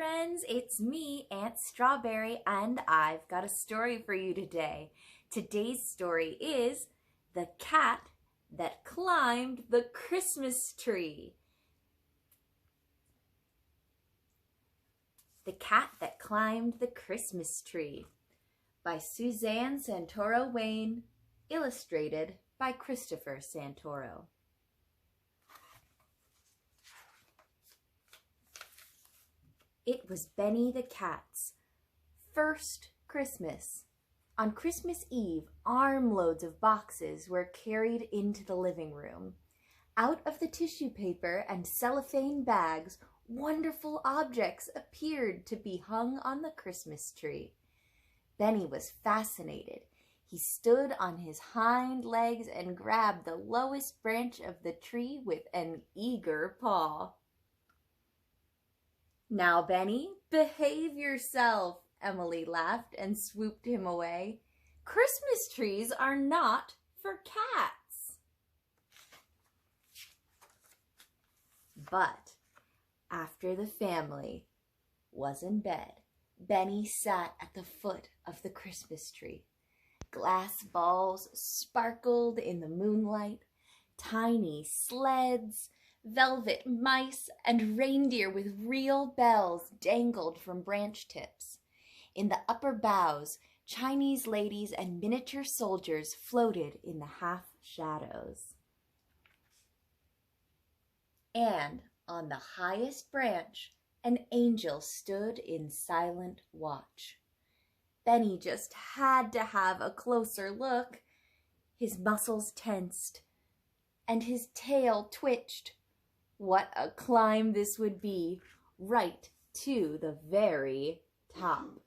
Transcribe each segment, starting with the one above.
friends, it's me, Aunt Strawberry, and I've got a story for you today. Today's story is The Cat That Climbed the Christmas Tree. The Cat That Climbed the Christmas Tree by Susanne Santoro Whayne, illustrated by Christopher Santoro. It was Benny the Cat's first Christmas. On Christmas Eve, armloads of boxes were carried into the living room. Out of the tissue paper and cellophane bags, wonderful objects appeared to be hung on the Christmas tree. Benny was fascinated. He stood on his hind legs and grabbed the lowest branch of the tree with an eager paw. "Now, Benny, behave yourself," Emily laughed and swooped him away. "Christmas trees are not for cats." But after the family was in bed, Benny sat at the foot of the Christmas tree. Glass balls sparkled in the moonlight, tiny sleds, velvet mice, and reindeer with real bells dangled from branch tips. In the upper boughs, Chinese ladies and miniature soldiers floated in the half shadows. And on the highest branch, an angel stood in silent watch. Benny just had to have a closer look. His muscles tensed, and his tail twitched. What a climb this would be, right to the very top.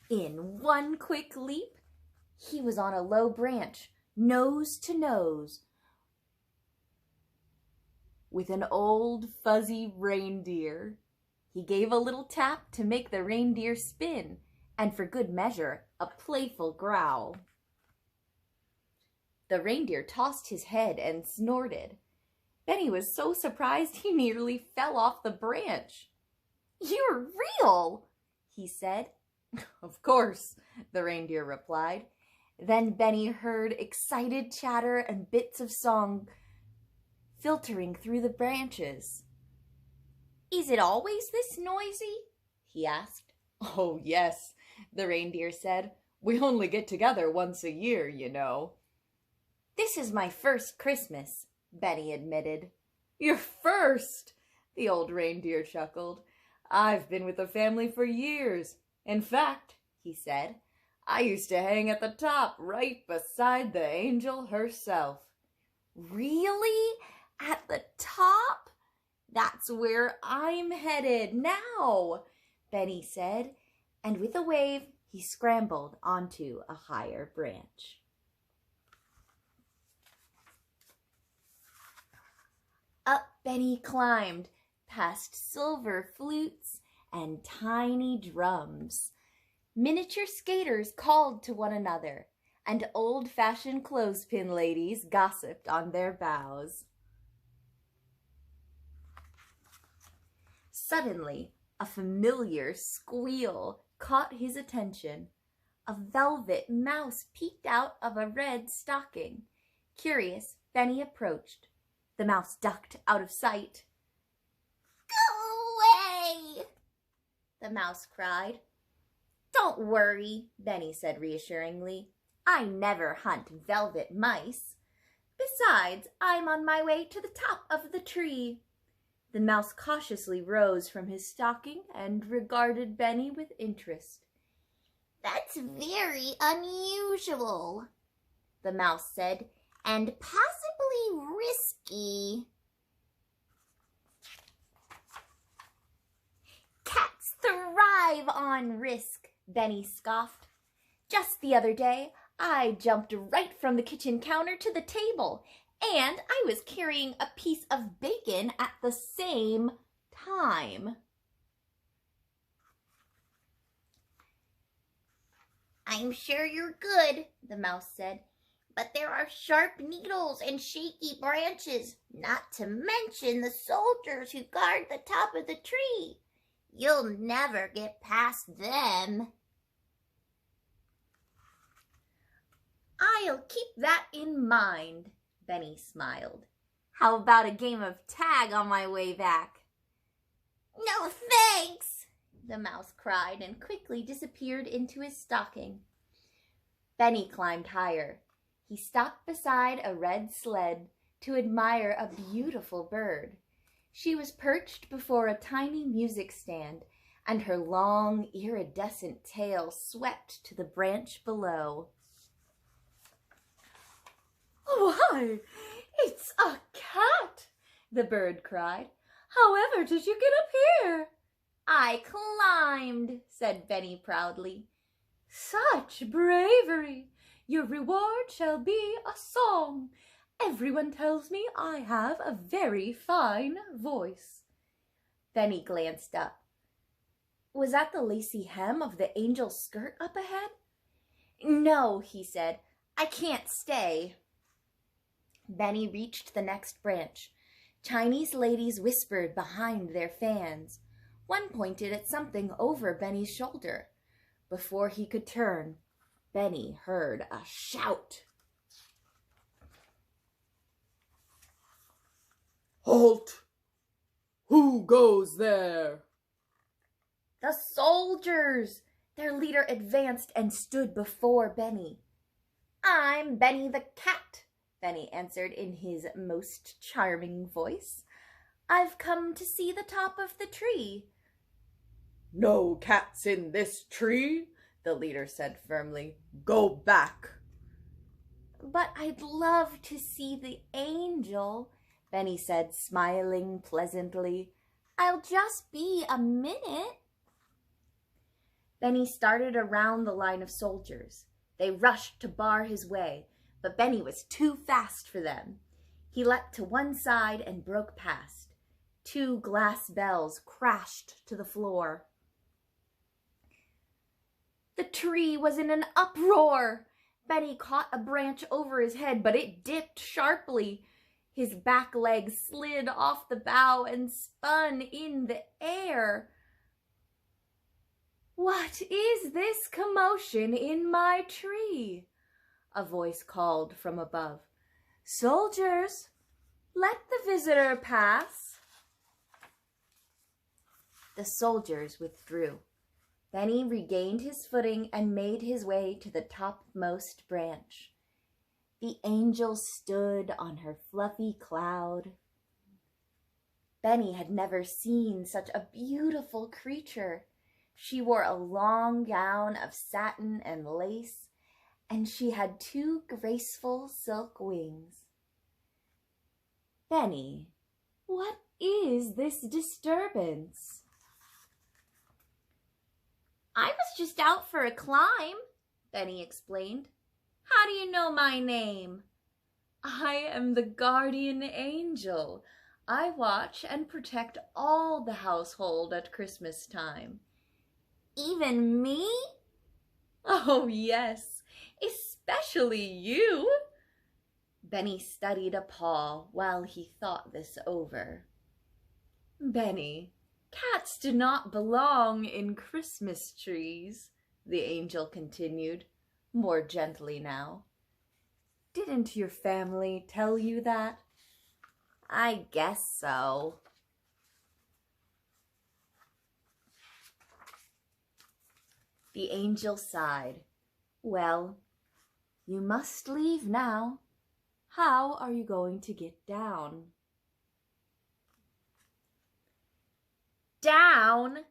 In one quick leap, he was on a low branch, nose to nose, with an old fuzzy reindeer. He gave a little tap to make the reindeer spin, and for good measure, a playful growl. The reindeer tossed his head and snorted. Benny was so surprised he nearly fell off the branch. "You're real," he said. "Of course," the reindeer replied. Then Benny heard excited chatter and bits of song filtering through the branches. "Is it always this noisy?" he asked. "Oh, yes," the reindeer said. "We only get together once a year, you know." "This is my first Christmas," Benny admitted. "Your first?" the old reindeer chuckled. "I've been with the family for years. In fact," he said, "I used to hang at the top right beside the angel herself." "Really? At the top? That's where I'm headed now," Benny said, and with a wave, he scrambled onto a higher branch. Up Benny climbed, past silver flutes and tiny drums. Miniature skaters called to one another, and old-fashioned clothespin ladies gossiped on their boughs. Suddenly, a familiar squeal caught his attention. A velvet mouse peeked out of a red stocking. Curious, Benny approached. The mouse ducked out of sight. "Go away!" the mouse cried. "Don't worry," Benny said reassuringly. "I never hunt velvet mice. Besides, I'm on my way to the top of the tree." The mouse cautiously rose from his stocking and regarded Benny with interest. "That's very unusual," the mouse said, "and possibly risky." "Cats thrive on risk," Benny scoffed. "Just the other day, I jumped right from the kitchen counter to the table, and I was carrying a piece of bacon at the same time." "I'm sure you're good," the mouse said, but there are sharp needles and shaky branches, not to mention the soldiers who guard the top of the tree. You'll never get past them. I'll keep that in mind, Benny smiled. How about a game of tag on my way back? No thanks, the mouse cried and quickly disappeared into his stocking. Benny climbed higher. He stopped beside a red sled to admire a beautiful bird. She was perched before a tiny music stand, and her long, iridescent tail swept to the branch below. "Why, it's a cat!" the bird cried. "However did you get up here?" "I climbed," said Benny proudly. "Such bravery! Your reward shall be a song. Everyone tells me I have a very fine voice." Benny glanced up. Was that the lacy hem of the angel's skirt up ahead? "No," he said. "I can't stay." Benny reached the next branch. Chinese ladies whispered behind their fans. One pointed at something over Benny's shoulder. Before he could turn, Benny heard a shout. "Halt! Who goes there?" "The soldiers!" Their leader advanced and stood before Benny. "I'm Benny the cat," Benny answered in his most charming voice. "I've come to see the top of the tree." "No cats in this tree," the leader said firmly. "Go back." "But I'd love to see the angel," Benny said, smiling pleasantly. "I'll just be a minute." Benny started around the line of soldiers. They rushed to bar his way, but Benny was too fast for them. He leapt to one side and broke past. 2 glass bells crashed to the floor. The tree was in an uproar. Benny caught a branch over his head, but it dipped sharply. His back legs slid off the bough and spun in the air. "What is this commotion in my tree?" a voice called from above. "Soldiers, let the visitor pass." The soldiers withdrew. Benny regained his footing and made his way to the topmost branch. The angel stood on her fluffy cloud. Benny had never seen such a beautiful creature. She wore a long gown of satin and lace, and she had 2 graceful silk wings. "Benny, what is this disturbance?" "I was just out for a climb," Benny explained. "How do you know my name?" "I am the guardian angel. I watch and protect all the household at Christmas time." "Even me?" "Oh, yes, especially you." Benny studied a paw while he thought this over. "Benny, cats do not belong in Christmas trees," the angel continued, more gently now. "Didn't your family tell you that?" "I guess so." The angel sighed. "Well, you must leave now. How are you going to get down?" "Down?"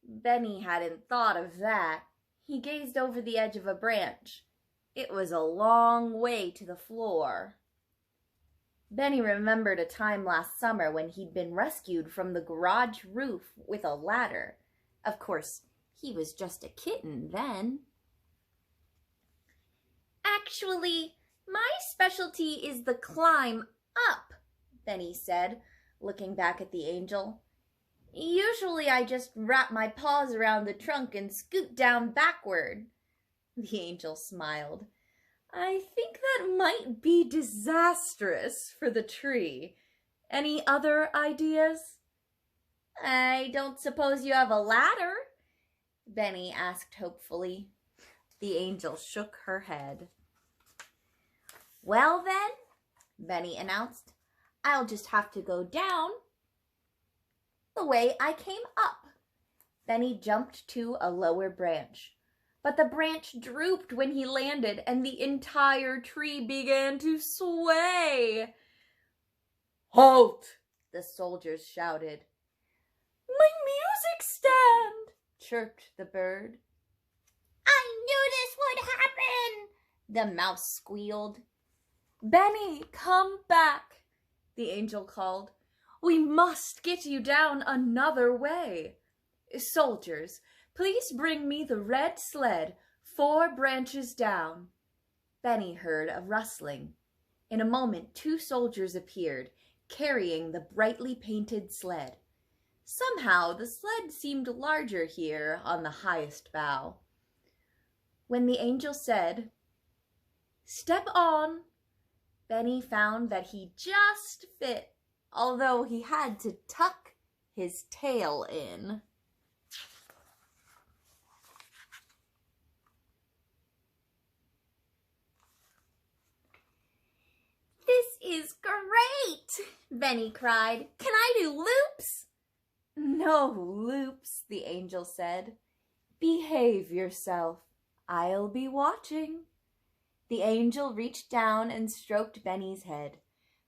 Benny hadn't thought of that. He gazed over the edge of a branch. It was a long way to the floor. Benny remembered a time last summer when he'd been rescued from the garage roof with a ladder. Of course, he was just a kitten then. "Actually, my specialty is the climb up," Benny said, looking back at the angel. "Usually I just wrap my paws around the trunk and scoot down backward." The angel smiled. I think that might be disastrous for the tree. Any other ideas? I don't suppose you have a ladder? Benny asked hopefully. The angel shook her head. Well then, Benny announced, I'll just have to go down the way I came up. Benny jumped to a lower branch, but the branch drooped when he landed and the entire tree began to sway. Halt! The soldiers shouted. My music stand! Chirped the bird. I knew this would happen! The mouse squealed. Benny, come back, the angel called. We must get you down another way. Soldiers, please bring me the red sled 4 branches down. Benny heard a rustling. In a moment, 2 soldiers appeared, carrying the brightly painted sled. Somehow, the sled seemed larger here on the highest bough. When the angel said, Step on, Benny found that he just fit, although he had to tuck his tail in. This is great, Benny cried. Can I do loops? No loops, the angel said. Behave yourself. I'll be watching. The angel reached down and stroked Benny's head.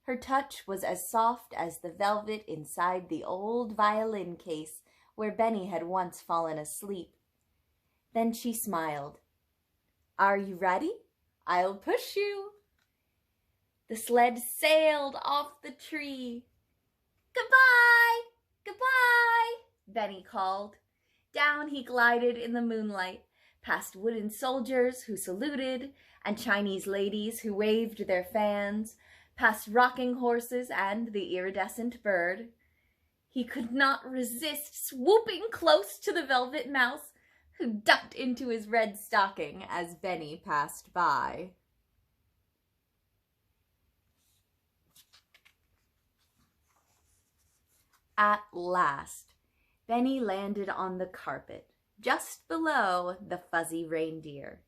Her touch was as soft as the velvet inside the old violin case where Benny had once fallen asleep. Then she smiled. Are you ready? I'll push you. The sled sailed off the tree. Goodbye! Goodbye! Benny called. Down he glided in the moonlight, past wooden soldiers who saluted, and Chinese ladies who waved their fans, past rocking horses and the iridescent bird. He could not resist swooping close to the velvet mouse, who ducked into his red stocking as Benny passed by. At last, Benny landed on the carpet, just below the fuzzy reindeer.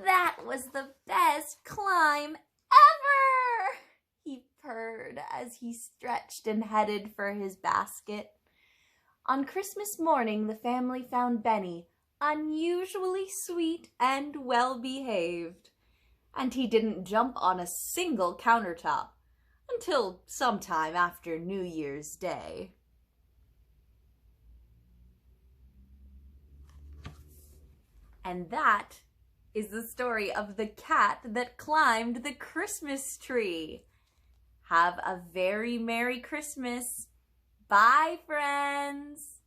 That was the best climb ever, he purred as he stretched and headed for his basket. On Christmas morning, the family found Benny unusually sweet and well-behaved, and he didn't jump on a single countertop until sometime after New Year's Day. And that is the story of the cat that climbed the Christmas tree. Have a very Merry Christmas. Bye, friends.